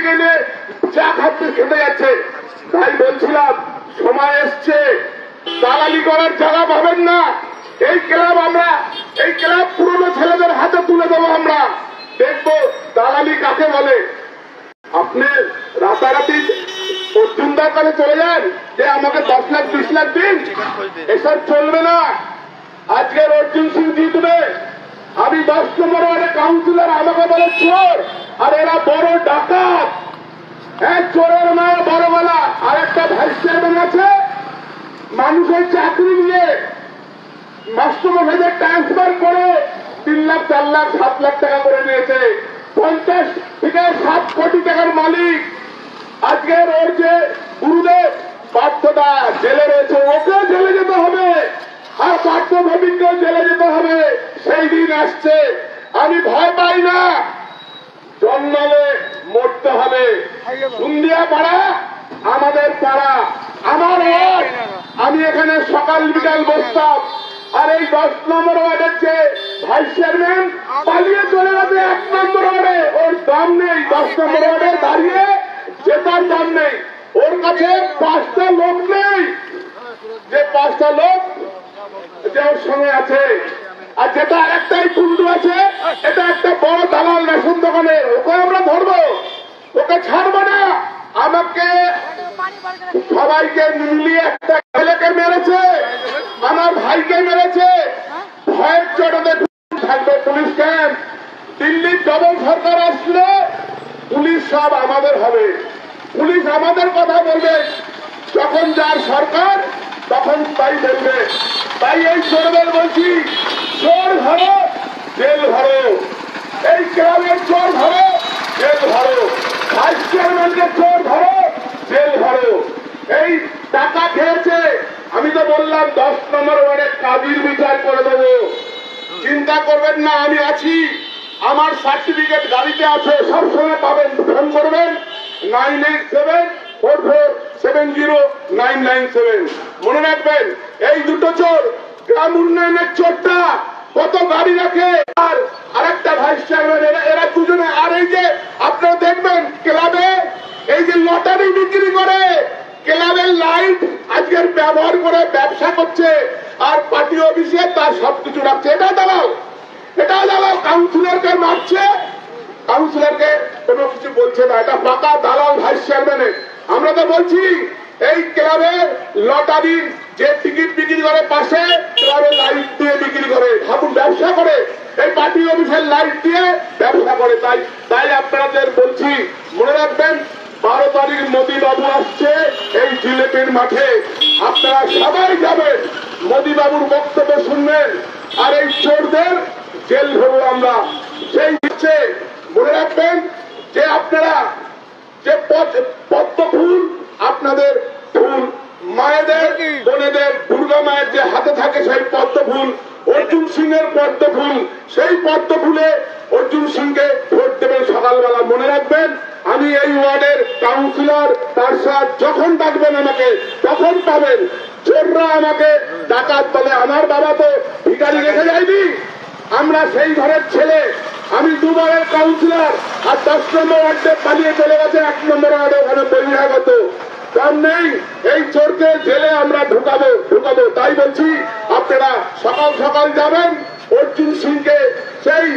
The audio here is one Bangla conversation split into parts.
থেকে নিয়ে চা খাতে খেতে যাচ্ছে। তাই বলছিলাম সময় এসছে, দালালি করার জায়গা পাবেন না। এই ক্লাব পুরনো ছেলেদের হাতে তুলে দেবো আমরা, দেখবো দালালি কাকে বলে। আপনি রাতারাতি অর্জুনদার কাছে চলে যান যে আমাকে 10 লাখ 20 লাখ দিন, এসব চলবে না। আজকের অর্জুন সিং জিতবে। আমি 10 নম্বর ওয়ার্ডে কাউন্সিলর, আমাকে বলে চোর, আর এরা বড় ডাকাত। এক চোরের মায়ের বড় গলা। আর একটা ভাইস চেয়ারম্যান আছে মানুষের চাকরি নিয়ে মাস্টারমশাইদের ট্রান্সফার করে 3 লাখ 4 লাখ 7 লাখ টাকা করে নিয়েছে। 50 থেকে 7 কোটি টাকার মালিক। আজকের ওর যে গুরুদেব পার্থদা জেলে রয়েছে, ওকে জেলে যেতে হবে, আর পার্থ ভৌমিককেও জেলে যেতে হবে। সেই দিন আসছে, আমি ভয় পাই না। জন্মালে মরতে হবে। সুন্দিয়া পাড়া আমাদের পাড়া, আমার ওয়ার্ড। আমি এখানে সকাল বিকাল বসতাম। আর এই 10 নম্বর ওয়ার্ডের যে ভাইস চেয়ারম্যান পালিয়ে চলে গেছে 1 নম্বর ওয়ার্ডে, ওর দাম নেই। 10 নম্বর ওয়ার্ডে দাঁড়িয়ে জেতার দাম নেই। ওর কাছে 5টা লোক নেই, যে 5টা লোক যে ওর সঙ্গে আছে। আর যেটা একটাই কুন্ডু আছে, এটা একটা বড় দালাল রেশন দোকানের। ওকে আমরা ধরবো, ওকে ছাড়বো না। আমাকে সবাইকে মিলিয়ে একটা ছেলেকে মেরেছে, আমার ভাইকে মেরেছে। ভয়ের চোটে থাকবে পুলিশ ক্যাম্প। দিল্লির ডবল সরকার আসলে পুলিশ সব আমাদের হবে, পুলিশ আমাদের কথা বলবে। যখন যার সরকার তখন তাই বলবে। তাই এই চোরদের বলছি, চোর ধরো জেল ভরো, এই ক্লাবের চোর ধরো জেল ভরো, ভাইস চেয়ারম্যানকে চোর ধরো জেল ভরো। এই টাকা খেয়েছে, আমি তো বললাম 10 নম্বর ওয়ার্ডে কাজীর বিচার করে দেবো। চিন্তা করবেন না, আমি আছি। আমার সার্টিফিকেট গাড়িতে আছে, সবসময় পাবেন। ফোন করবেন 9874470997। মনে রাখবেন, এই দুটো চোর, গ্রাম উন্নয়নের চোরটা কত গাড়ি রাখে, আর আরেকটা ভাইস চেয়ারম্যান, এরা দুজনে। আর এই যে আপনারা দেখবেন ক্লাবে এই যে লটারি বিক্রি করে, ক্লাবের লাইট আজকের ব্যবহার করে ব্যবসা করছে, আর পার্টি অফিসে তার সবকিছু রাখছে। এটা দালাল, এটা দালাল। কাউন্সিলরকে মারছে, কাউন্সিলরকে কোনো কিছু বলছে না। এটা পাকা দালাল ভাইস চেয়ারম্যানের। আমরা তো বলছি এই ক্লাবের লটারি যে টিকিট বিক্রি করে, পাশে ক্লাবের লাইট দিয়ে বিক্রি করে, ভাবুন ব্যবসা করে। এই পার্টি অফিসের লাইট দিয়ে ব্যবসা করে। তাই আপনাদের বলছি, মনে রাখবেন 12 তারিখ মোদী বাবু আসছে এই জিলেপির মাঠে। আপনারা সবাই যাবেন, মোদী বাবুর বক্তব্য শুনবেন, আর এই চোরদের জেল ভরবো আমরা। সেই হচ্ছে মনে রাখবেন যে আপনারা যে পদ্ম ফুল, আপনাদের ফুল, মায়েদের বোনেদের দুর্গা মায়ের যে হাতে থাকে সেই পদ্ম ফুল, অর্জুন সিং এর পদ্ম ফুল, সেই পদ্ম ফুলে অর্জুন সিংকে ভোট দেবেন সকালবেলা। মনে রাখবেন, আমি এই ওয়ার্ডের কাউন্সিলর, তার সাথে যখন ডাকবেন আমাকে তখন পাবেন। চোররা আমাকে ডাকাত বলে, আমার বাবা তো ভিখারি রেখে যায়নি। আমরা সেই ঘরের ছেলে। আমি 2 বারের কাউন্সিলর, আর 10 নম্বর ওয়ার্ডে পালিয়ে চলে গেছে 1 নম্বর ওয়ার্ডে, ওখানে বহিরাগত কাম নেই। এই চোরকে জেলে আমরা ঢুকাবো। তাই বলছি, আপনারা সকাল সকাল যাবেন, অর্জুন সিংকে সেই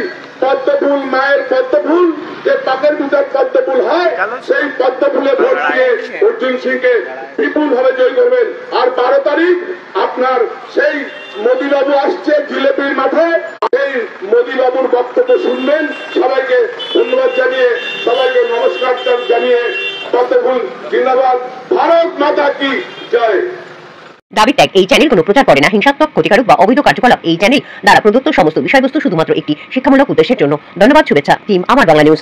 পদ্ম ফুল, মায়ের পদ্ম ফুল, যে পাকের ভিতর পদ্ম ফুল হয়, সেই পদ্ম ফুলে ভোট দিয়ে অর্জুন সিংকে বিপুল ভাবে জয় করবেন। আর 12 তারিখ আপনার সেই মোদী বাবু আসছে জিলেপির মাঠে, সেই মোদী বাবুর বক্তব্য শুনবেন। সবাইকে ধন্যবাদ জানিয়ে, সবাইকে নমস্কার জানিয়ে, পদ্ম ফুল জিন্দাবাদ, ভারত মাতা কি জয়। দাবি ট্যাগ এই চ্যানেল কোনো প্রচার করে না। হিংসাত্মক, ক্ষতিকারক বা অবৈধ কার্যকলাপ এই চ্যানেল দ্বারা প্রদত্ত সমস্ত বিষয়বস্তু শুধুমাত্র একটি শিক্ষামূলক উদ্দেশ্যের জন্য। ধন্যবাদ। শুভেচ্ছা। টিম আমার বাংলা নিউজ।